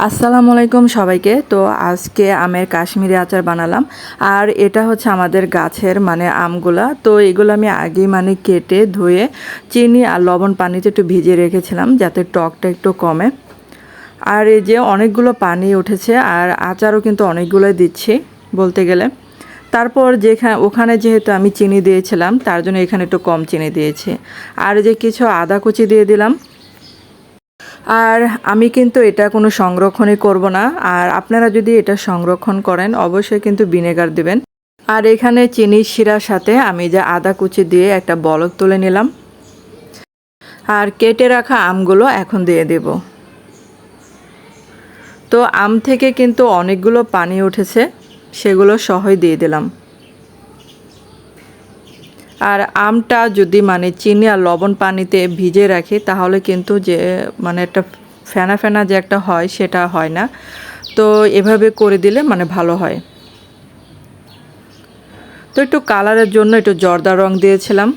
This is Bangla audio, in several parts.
আসসালামু আলাইকুম সবাইকে। তো আজকে আমের কাশ্মীরি আচার বানালাম। আর এটা হচ্ছে আমাদের গাছের আমগুলা। তো এগুলো আমি আগেই কেটে ধুয়ে চিনি আর লবণ পানিতে একটু ভিজিয়ে রেখেছিলাম যাতে টকটা একটু কমে। আর এই যে অনেকগুলো পানি উঠেছে আর আচারও কিন্তু অনেকগুলোই দিচ্ছি বলতে গেলে। তারপর ওখানে যেহেতু আমি চিনি দিয়েছিলাম তার জন্য এখানে একটু কম চিনি দিয়েছি। আর যে কিছু আদা কুচি দিয়ে দিলাম। আর আমি কিন্তু এটা কোনো সংরক্ষণই করব না। আর আপনারা যদি এটা সংরক্ষণ করেন অবশ্যই কিন্তু ভিনেগার দিবেন। আর এখানে চিনির শিরার সাথে আমি যে আদা কুচি দিয়ে একটা বলক তুলে নিলাম। আর কেটে রাখা আমগুলো এখন দিয়ে দেব। তো আম থেকে কিন্তু অনেকগুলো পানি উঠেছে, সেগুলো সহই দিয়ে দিলাম। আর আমটা যদি চিনি আর লবণ পানিতে ভিজে রাখি তাহলে কিন্তু যে একটা ফেনা ফেনা যে একটা হয় সেটা হয় না। তো এভাবে করে দিলে ভালো হয়। তো একটু কালারের জন্য একটু জর্দা রং দিয়েছিলাম।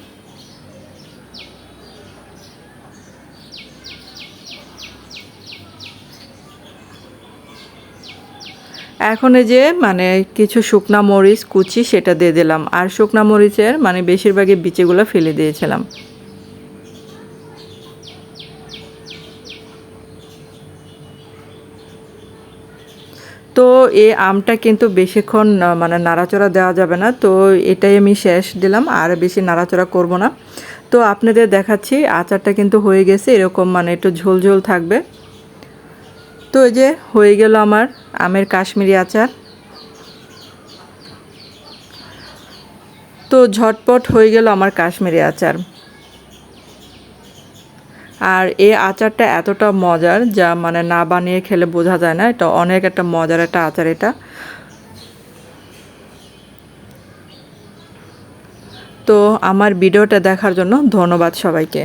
এখন এই যে কিছু শুকনা মরিচ কুচি সেটা দিয়ে দিলাম। আর শুকনা মরিচের বেশিরভাগই বিচিগুলো ফেলে দিয়েছিলাম। তো এই আমটা কিন্তু বেশিক্ষণ নাড়াচাড়া দেওয়া যাবে না। তো এটাই আমি শেষ দিলাম, আর বেশি নাড়াচাড়া করব না। তো আপনাদের দেখাচ্ছি আচারটা কিন্তু হয়ে গেছে, এরকম একটু ঝোল ঝোল থাকবে। তো এই যে হয়ে গেল আমার আমের কাশ্মীরি আচার। তো ঝটপট হয়ে গেল আমার কাশ্মীরি আচার। আর এই আচারটা এতটা মজার যা না বানিয়ে খেলে বোঝা যায় না। এটা অনেক একটা মজার একটা আচার এটা। তো আমার ভিডিওটা দেখার জন্য ধন্যবাদ সবাইকে।